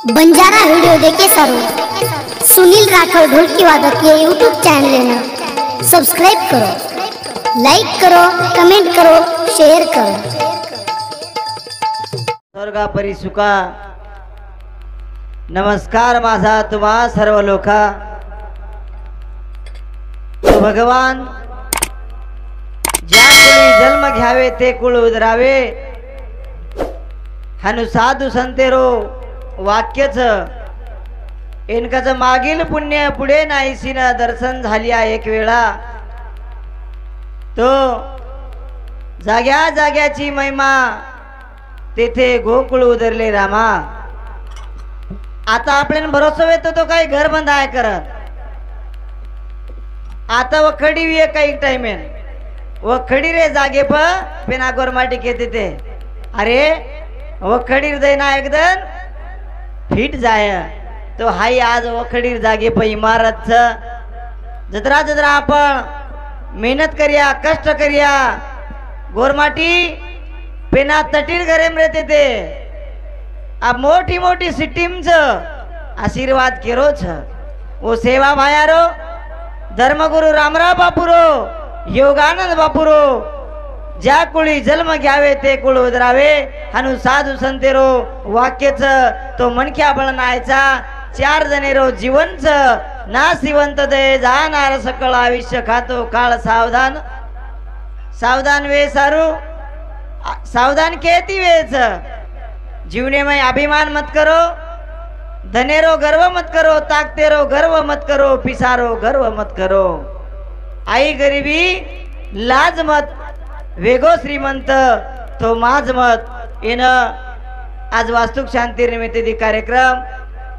Banjara video देखे सरो सुनील राठौर ढोलकी वादक ये यूट्यूब चैनल ने सब्सक्राइब करो, लाइक करो, कमेंट करो, शेयर करो। स्वर्गा परी सुखा नमस्कार माझा तुम्हा सर्व लोका। तो भगवान ज्या कुळी जन्म घ्यावे ते कुळ उदरावे हनु साधू संतेरो वाक्यच एनकाच मागील पुण्य पुढे नाहीसी न दर्शन झाली एक वेळा। तो जाग्या जाग्याची महिमा तेथे गोकुळ उदरले रामा। आता आपल्याला भरोसा येतो तो काही घर बंद आहे करत। आता वखडी वे काही टाइम वखडी रे जागे पेना गोरमाटी घेते ते अरे वखडीर देना एकदम फिट जाय तो हाई आज वखडीर जागे प इमारत जत्रा जत्रा आपण मेहनत करिया कष्ट करिया गोरमाटी पेना तटीर घरेम रहते ते अब मोटी मोटी सिटीम आशीर्वाद केरो वो सेवा भायारो धर्मगुरु रामराव बापूरो योगानंद बापूरो ज्या कुळी जन्म घ्यावे ते कुळ उदरावे हनु साधू संतेरो वाक्यच तो मनख्या बळनायचा चार जनेरो जीवनच ना सिवंत दे जाणार सकळ आयुष्य खातो काळ सावधान सावधान वे सारू सावधान केती वेच जीवने में अभिमान मत करो धनेरो गर्व मत करो ताकतेरो गर्व मत करो पिसारो गर्व मत करो आई गरीबी लाज मत वेगो श्रीमंत तो माझ मत इन आज वास्तुक शांती निमित्त कार्यक्रम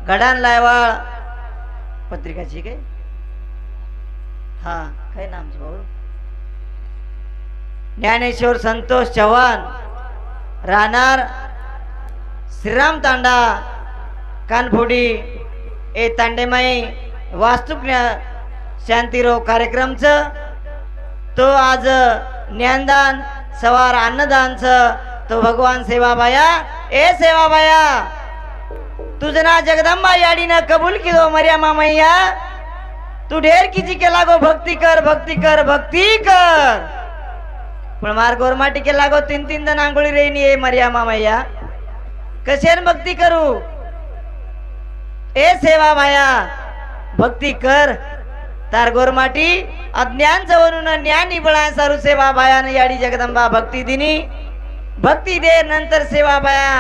गडान लायवाळ पत्रिकाची काय हा काय नाम भाऊ ज्ञानेश्वर संतोष चव्हाण राहणार श्रीराम तांडा कानफोडी ए तांडेमाई वास्तुक शांतीरो कार्यक्रम तो आज ज्ञानदान सवार अन्नदान तो भगवान सेवाबाया ए सेवाबाया तुझना जगदंबा याडी न कबूल की दो मरियमा मैया तू ढेर किची के लागो भक्ति कर भक्ति कर भक्ति कर पण मार गोरमाटी के लागो तीन तीन दिन आंगुळी रेनी ए मरियमा मैया कशेन भक्ति करू ए सेवाबाया भक्ति कर तार गोरमाटी अज्ञान जवळून ज्ञानी बळा सारू सेवा बायान याडी जगदंबा भक्ती दिनी भक्ती दे नंतर सेवा बाया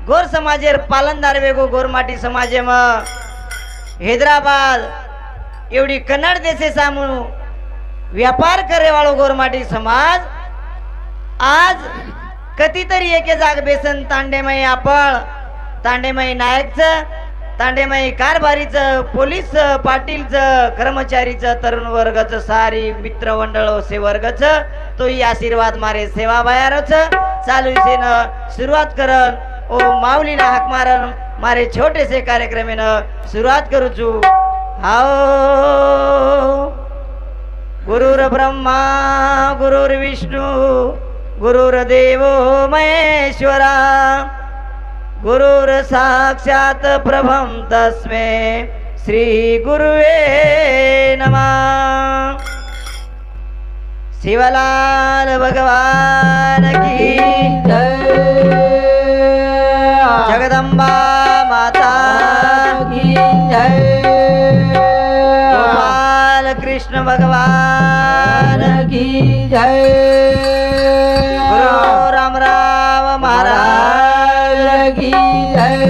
गोर समाजेर पालनदार वेगो गोरमाटी समाजे म हैदराबाद एवढी कन्नड देशे सामू व्यापार करे वाळो गोरमाटी समाज आज कधीतरी एके जाग बेसन तांडेमय आपण तांडेमय नायकच तांडेमय कारभारीच पोलीस पाटीलच कर्मचारीच तरुण वर्गच सारी मित्र मंडळ सेवर्गच तो ही आशीर्वाद मारे सेवा बायारच चालू से न सुरुवात करन ओ माऊलीला हाक मारन मारे छोटे से कार्यक्रमेन सुरुवात करू छु हाओ गुरुर ब्रह्मा गुरुर विष्णु गुरुर देवो महेश्वरा गुरुर साक्षात प्रभम तस्मै श्री गुरुवे नमः। शिवलाल भगवान की जय जगदंबा माता की जय गोपाल कृष्ण भगवान की जय गुरु रामराव महाराज की जय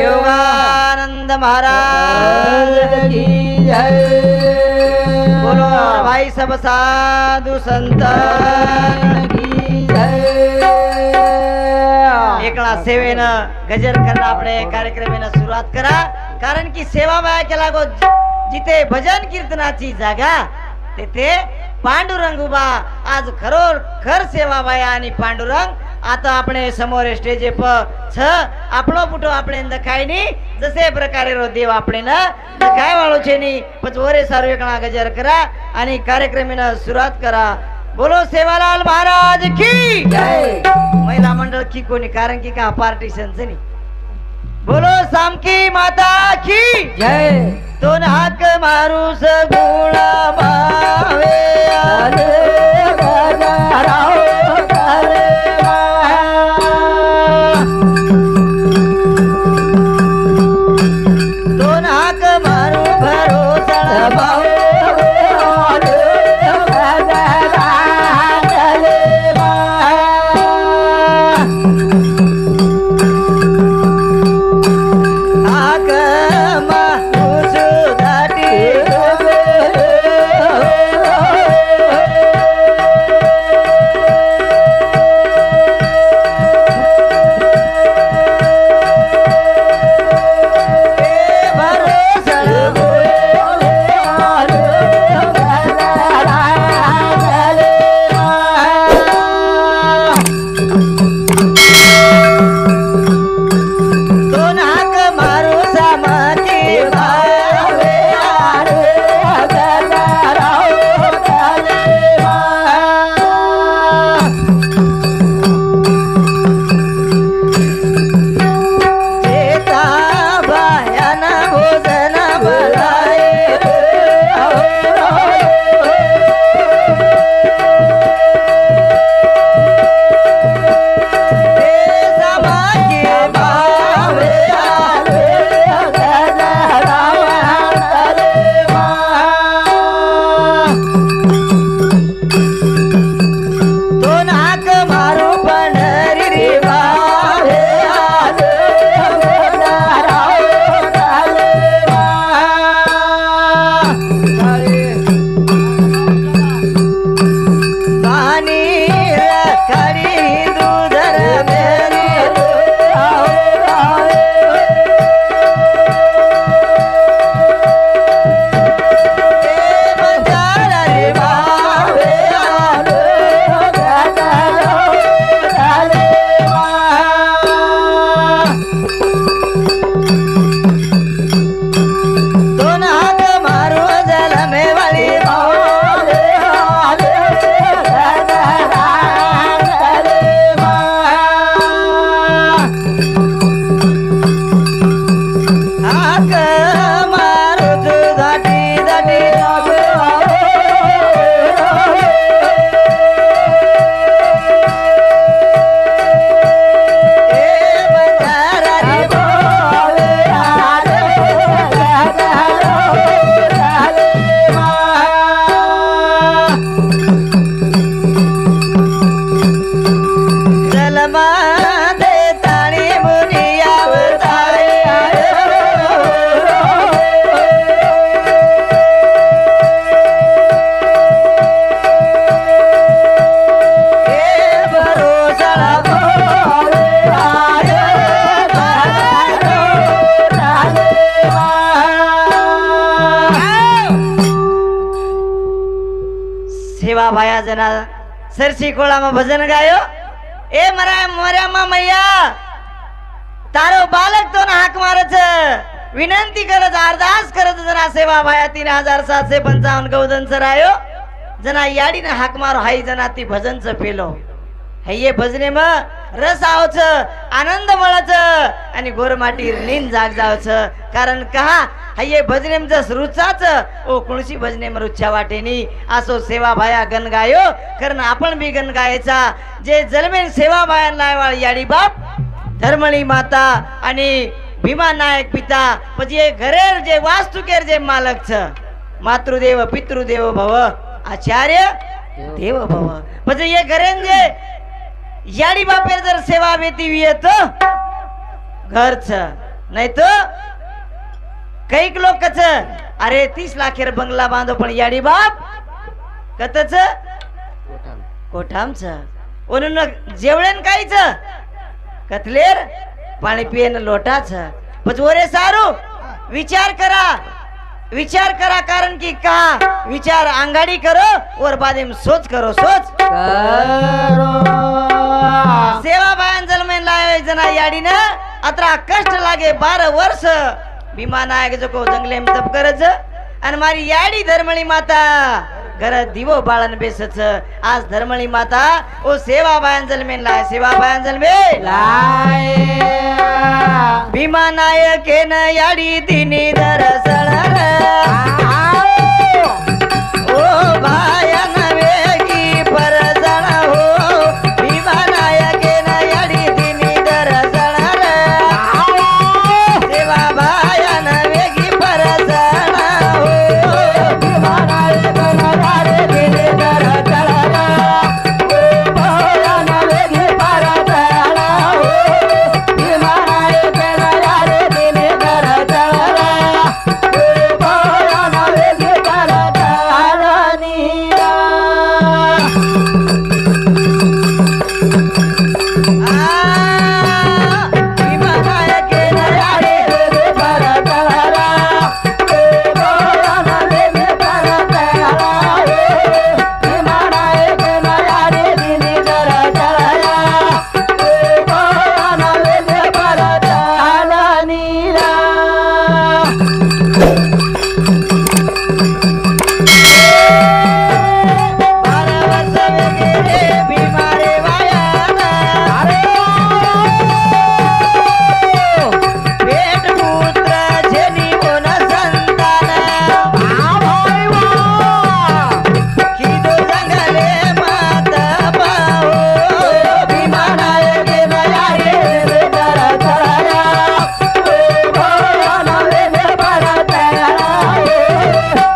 योगानंद महाराज की जय बोलो भाई सब साधु संत की जय। एकला सेवेन गजर करणं आपले कार्यक्रमेन सुरुवात करा कारण की सेवा बाया केला गो जिथे भजन कीर्तनाची जागा तेथे पांडुरंग उभा आज खरोर खर सेवा बाया आणि पांडुरंग आता अपने समोर स्टेज छ आपलो पुटो આપણે દખાય ની जसे प्रकारे रो देव આપણે न દખાય वाळो छे नी पच ओरे सारू एकणा गजर करा आणि कार्यक्रमेन सुरुवात करा। बोलो सेवालाल महाराज की जय। महिला मंडळ की कोणी कारण की का पार्टीशन नी बोलो सामकी माता की जय तो हाक मारू सगुणा भावे आले राव दोन हाक मारू भरोसा भाव हाक मारू सुधाटी सेवा भाया जना सरसी कोळा में भजन गायो ए मरा मर्या मा मैया तारो बालक तो ना हाक मारच विनंती करत अरदास करत जना सेवा भाया 3755 गौदन सरायो जना याडी ने हाक मारो हाई जना ती भजन च फेलो हे ये भजने में रस आवच आनंद मळच आणि गोरमाटी नींद जाग जावच कारण कहा हे भजने में जस रुचाच ओ कुणसी भजने में रुचा वाटेनी आसो सेवा भाया गण गायो कारण आपण भी गण गायचा जे जलमेन सेवा भाया लायवाळ याडी बाप धर्मणी माता आणि भीमा नायक पिता પછી એ ઘરે જે વાસ્તુકેર જે માલક છે માતૃદેવ પિતૃદેવ ભવ આચાર્ય દેવ ભવ પછી એ ઘરે જે याडी बापेर जर सेवा बेती हुई है तो घर छ नहीं तो कई लोग कच अरे 30 लाखेर बंगला बांधो पण याडी बाप कत छ कोठाम छ ओन जेवळेन काय छ कतलेर पाणी पियेन लोटा छ પછી ઓરે સારું विचार करा कारण की का विचार आंगाड़ी करो और बाद में सोच करो सोच करो सेवा बायन जलमेन लायो जना याडी ना अतरा कष्ट लागे 12 वर्ष भीमा नायक जो को जंगले में तप करज आणि मारी याडी धर्मणी माता घर दिवो बाळन बेसच आज धर्मणी माता ओ सेवा बायन जलमेन लाय सेवा बायन जलमे लाय भीमा भीमा नायकेन याडी दिनी दरसळ ओ भायान वेगी परजण हो भीमा नायकेन याडी दिनी दरसळ देवा भायान वेगी परजण हो भीमा नायकेन याडी दिनी दरसळ भायान वेगी परजण हो भीमा नायकेन याडी दिनी दरसळ भायान वेगी परजण नीरा भीमा नायकेन याडी दिनी दरसळ भायान वेगी परजण हो भीमा नायकेन याडी दिनी दरसळ भायान वेगी परजण नीरा भारवस वगैरे भीमारे वायान पेट पुत्र जेनी होन संतान किदो जंगले मात पाहो भीमा नायकेन याडी दिनी दरसळ भायान वेगी परजण हो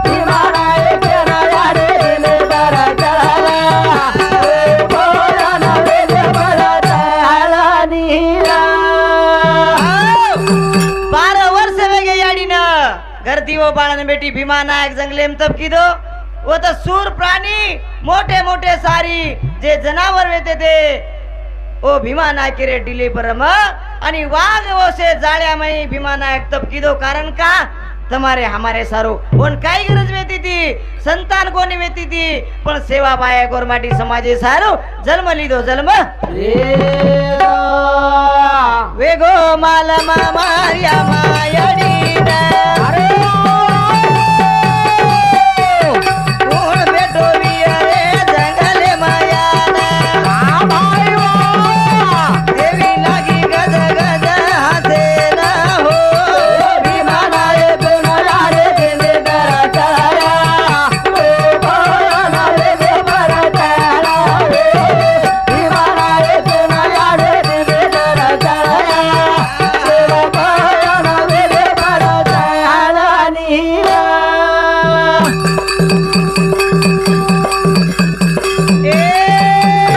भीमा नायकेन याडी दिनी दरसळ भायान वेगी परजण नीरा 12 वर्ष वेगे याडीनं गर्दी व बाळन बेटी भीमा नायक जंगलेम तप किदो व त सूर प्राणी मोठे मोठे सारी जे जनावर वेते ते ओ भीमा नायक रे डिले परम आणि वाघ वसे जाळ्यामय भीमा नायक तप किदो कारण का તમારે हमारे सारो कोण काय गरज वेती ती संतान कोणी वेती ती पण सेवा बाया गोरमाटी समाजे सारो जन्म लिदो जन्म वेगो माल माया मायडी कोण बेटो रे जंगले मायाना देवी लागी गज गज हसे ना हो भीमा नायकेन याडी दिनी दरसळ भायान वेगी परजण हो भीमा नायकेन याडी दिनी दरसळ भायान वेगी परजण नीरा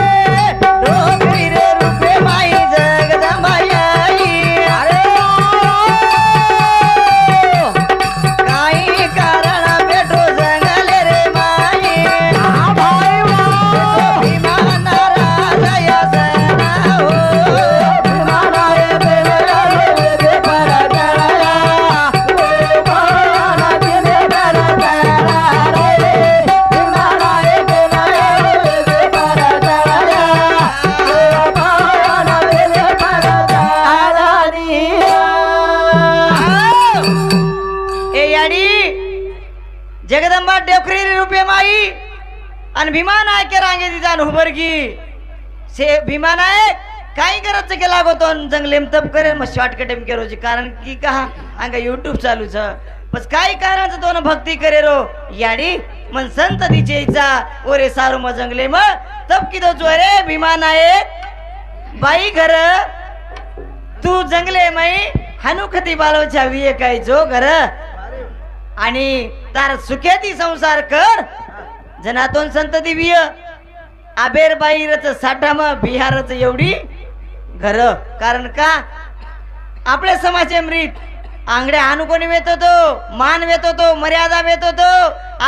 डोकरी रे रूपे माई जगदंबाई काही कारण बेटो जंगले रे माई भीमा नाराज यसना हो भीमा नायकेन याडी दिनी परजण भायान दिनी दरसळ भीमा नायकेन याडी दिनी परजण भायान वेगी परजण नीरा ए याडी जगदंबा डोकरी रे रूपे माई आणि भीमा नायक रांगे दिजान हुबरगी से भीमा नायक काही करत के लागो तो जंगलेम तप करे मग शॉर्टकट एम केरो जी कारण की कहा अंगा यूट्यूब चालू छ बस काही कारण तो भक्ती करे रो याडी मन संत दिचे इच्छा ओरे सारू म जंगले म तप की दो जो रे भीमा नायक बाई घर तू जंगले मई हनुखती बालो छावी काय जो घर आणि तार सुखेती संसार कर जनातोन संतती विय आबेर बाईरच साठाम बिहारच एवढी घर कारण का आपले समाजे मृत आंगडे हानुकोनी वेतो तो मान वेतो तो मर्यादा वेतो तो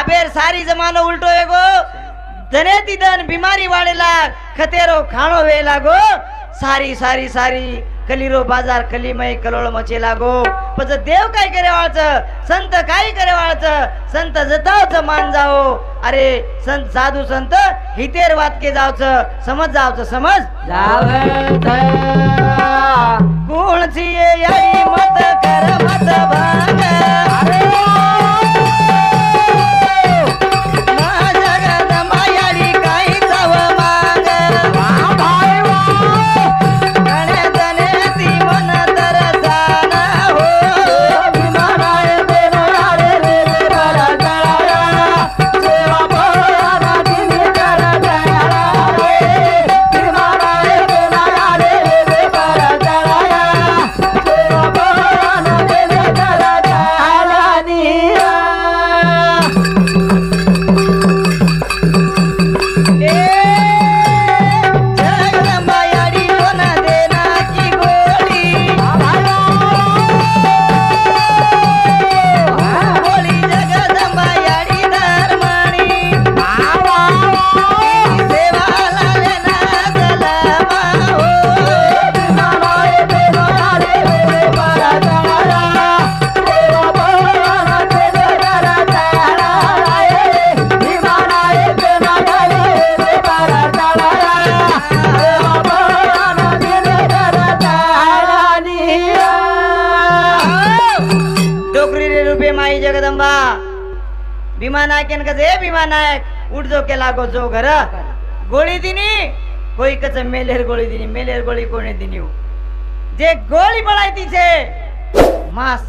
आबेर सारी जमानो उलटो वेगो धने ती धन बीमारी वाढेला खतेरो खाणो वे लागो सारी सारी सारी कलीरो बाजार कलीमय कलोळ मचे लागो पण देव काय करे वाळच संत काय करे वाळच संत जतावच मान जाओ अरे संत साधू संत हितेर वात के जावच समज जावच समज जावत कोणची याई मत कर मत भांग अरे डोकरी रे रूपे माई जगदंबा भीमा नायक कसे भीमा नायक उठ जो केला गो जो घर गोळी दिनी कोई कच मेलेर गोळी दिनी मेलेर गोळी कोणी दिनी जे गोळी बळाय तिचे मांस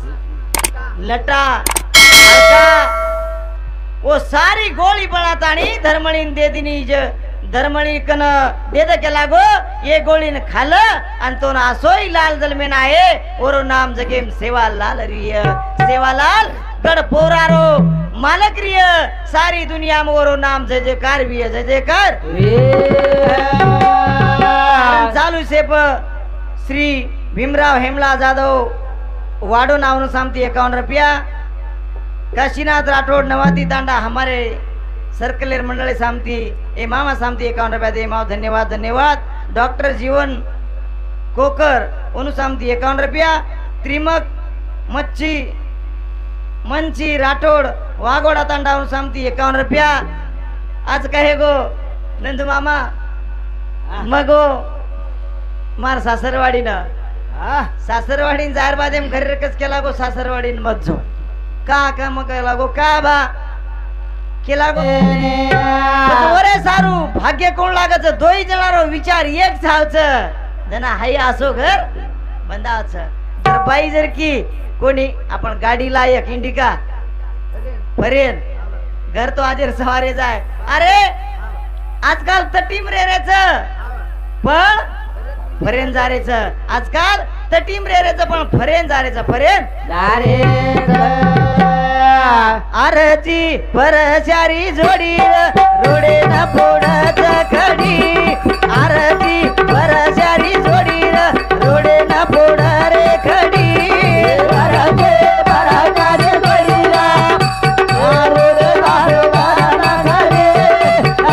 लटा हड़का वो सारी गोळी बळाताणी धर्मणीन दे दिनी ज धर्मणी कन दे द केला गो ये गोळीन खाल आणि तो ना असोई लाल जलमेन आहे ओरो नाम जगेम सेवालाल रिय सेवालाल गड पोरारो मालक रिय सारी दुनिया में ओरो नाम जय जयकार भी है जय जयकार चालू से श्री भीमराव हेमला जाधव वाडो नावनु सामती 51 रुपया काशीनाथ राठौड़ नवाती तांडा हमारे सर्कलर मंडली सामती ए मामा सामती 51 रुपया दे माओ धन्यवाद धन्यवाद डॉक्टर जीवन कोकर उनु सामती 51 रुपया त्रिमक मच्छी मंची राठौड़ वागोड़ा तांडा उनु सामती 51 रुपया आज कहे गो नंदू मामा मगो मार सासरवाडी न सासरवाडीन जाहीर बादेम घरी रकस केला गो सासरवाडीन मज्जो का मग लागो का बा केला गो ओरे सारू भाग्य कोण लागत दोई जणारो विचार एक छावच जना हाय असो घर बंदावच तर बाई जर की कोणी आपण गाडी लायक इंडिका परेन घर तो आजर सवारे जाय अरे आजकाल तटीम रेरेच पण फरेन जारेच आजकाल तटीम रेरेच पण फरेन जारेच फरेन जारेच आरती परचारी जोडी रोडे न फोडत खडी आरती परचारी जोडी रोडे न फोड रे खडी आरती परचारी जोडी रोडे न फोड खडी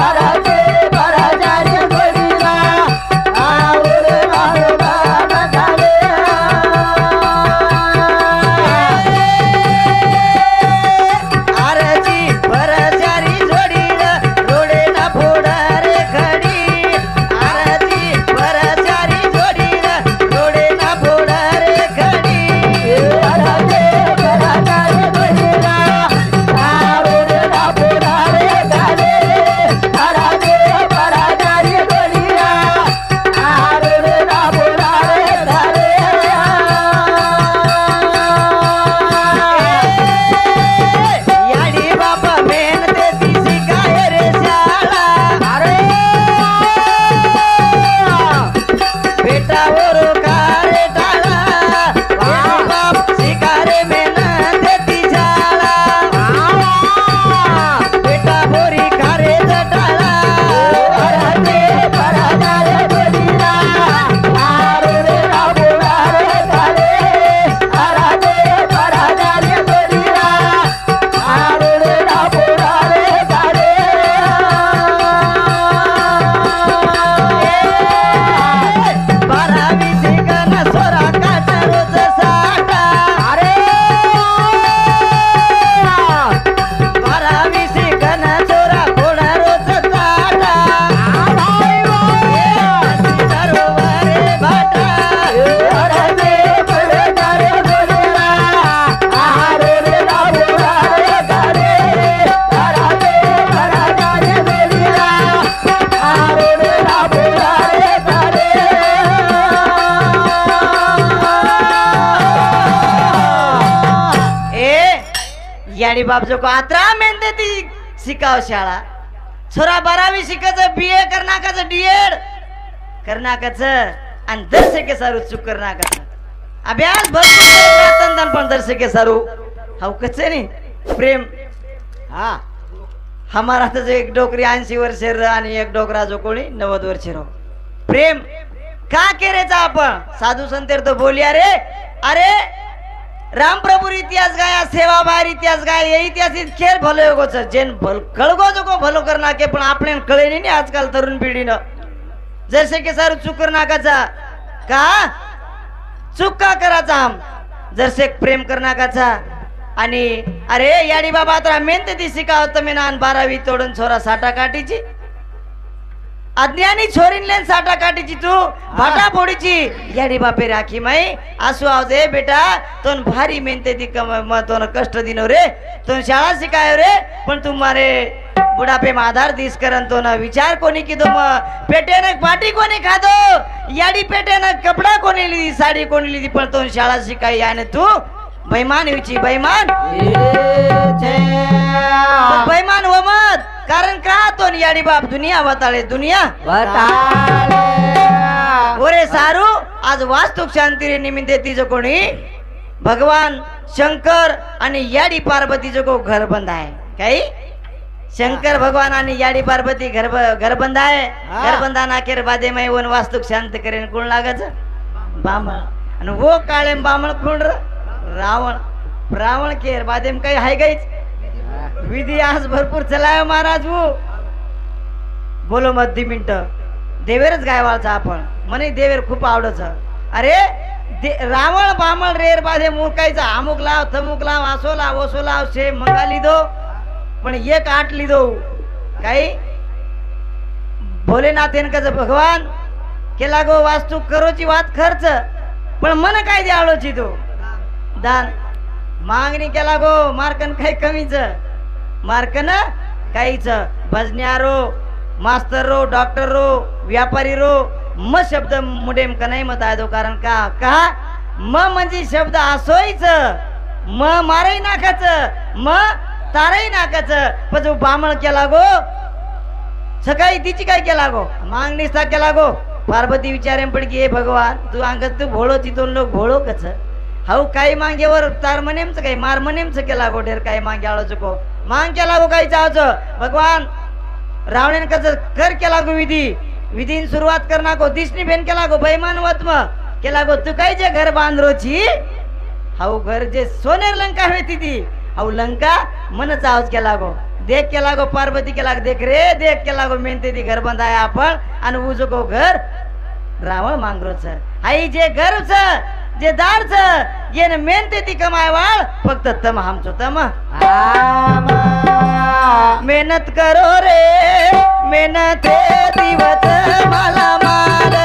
आरती परचारी जोडी रोडे न फोड खडी आरती परचारी जोडी रोडे न फोड रे खडी आरती परचारी जोडी रोडे न फोड रे खडी आरती परचारी जोडी रोडे न फोड रे खडी आरती परचारी जोडी रोडे न फोड रे खडी याडी बापा मेहनते तिसी काय रे शाळा अरे बेटा ओरो कारे टाळा याडी बाप शिकारे मेहनते ती शाळा बेटा बोरी कारे जटाळा अरे परदारे बोलीला आरोरे राबोडारे कारे अरे परदारे बोलीला आरोरे राबोडारे कारे बारावी शिकन सोरा काच रोज साठा अरे बारावी शिकन सोरा कोण रोज साठा सरोवरे भाटा अरे परदारे बोलीला आरोरे राबोडारे कारे अरे परदारे बोलीला आरोरे राबोडारे कारे ए याडी बाप जो को आत्रा मेंदे ती शिकाव शाळा छोरा 12वी शिकाच बीए करनाकाच डीएड करनाकाच आणि दर्शके सारू चुक करनाकाच अभ्यास भरपूर रातंदन पण दर्शके सारू हाव कचे नाही प्रेम हा हमारा तो एक डोकरी 80 वर्ष आणि एक डोकरा जो कोणी 90 वर्ष रो प्रेम का केरेचा आपण साधू संतेर तो बोलिया रे अरे राम प्रभु इतिहास गाया सेवा बाहेर इतिहास गाया ये इतिहास खेळ भलो गो जेन भल कळगो जो को भलो कर नाके पण आपल्यान कळे नाही आजकाल तरुण पिढीनं जसे की सारू चूक कर नाकाचा का चूक का करायचा हम जरसे प्रेम कर नाकाचा आणि अरे याडी बाबा आता मेहनत ती शिकावत मी नान 12वी तोडून छोरा साठा काटीची अज्ञानी छोरीनले साटा काटीची तू भाटा फोडीची याडी बापे राखी माई आसू आवजे बेटा तोन भारी मेहनते दी तोन कष्ट दिनो रे तोन शाळा शिकायो रे पण तुम्हारे बुढ़ापे में आधार दिस करन तो न विचार कोनी कीधो म पेटे न पाटी कोनी खाधो याडी पेटे न कपड़ा कोनी लीधी साडी कोनी लीधी पण तो शाळा शिकाई आने तू बेईमान विची बेईमान बेईमान हो मत कारण का तो याडी बाप दुनिया बताळे दुनिया बताले ओरे सारू आज वास्तुक शांती रे निमित्ते तिजो कोणी भगवान शंकर आणि याडी पार्वती जो घर बंद आहे काही शंकर भगवान आणि याडी पार्वती घर बंद आहे घर बंदाना केर बादे मै वन वास्तुक शांत करेन कोण लागच बामण आणि वो काळे बामण कोण रावण केर बादे में काही हाय गईच विधी आज भरपूर चलाय महाराज वो बोलो मध्य मिनिट देवेरच गायवाळचा आपण मने देवेर खूप आवडच अरे रावण बामण रेर बादे मुकायचा अमुक लाव थमुक लाव आसो लाव ओसो लाव शे मंगा लीधो पण एक आठ लीधो काही भोलेनाथेन कज भगवान केला गो वास्तू करोची वात खर्च पण मन काय द्यावलोची तो दान मागणी केला गो मार्कन काही कमीच मार्कन काहीच भजन्यारो मास्तर रो डॉक्टर रो व्यापारी रो म शब्द मुडेम का नाही मत आहे दो कारण का म म्हणजे शब्द असोयच म मारही नाकाच म तारही नाकाच पण जो बामण केला गो सकाळी तिची काय केला गो मागणीचा केला गो पार्वती विचारे पण की हे भगवान तू अंगत तू भोळो तिथून लोक भोळो कच हाऊ काही मागेवर तार मनेमच काही मार मनेमच केला गो ढेर काही मागे आलो चुको मांग केला गो काही चावच भगवान रावणेन कच कर केला गो विधीन सुरुवात करना गो दिसनी बेन केला गो बैमान वत्म केला गो तू काही जे घर बांधरोची हाऊ घर जे सोनेर लंका होती ती हाऊ लंका मन चावच केला गो देख केला गो पार्वती केला देख रे देख केला गो मेहनते ती घर बंधाय आपण आणि उजो गो घर रावण मांगरोच आई जे घरच जे दारच येन मेहनते ती कमाय वाळ फक्त तम हमचो तम मेहनत करो रे मेहनत दिवस मला माल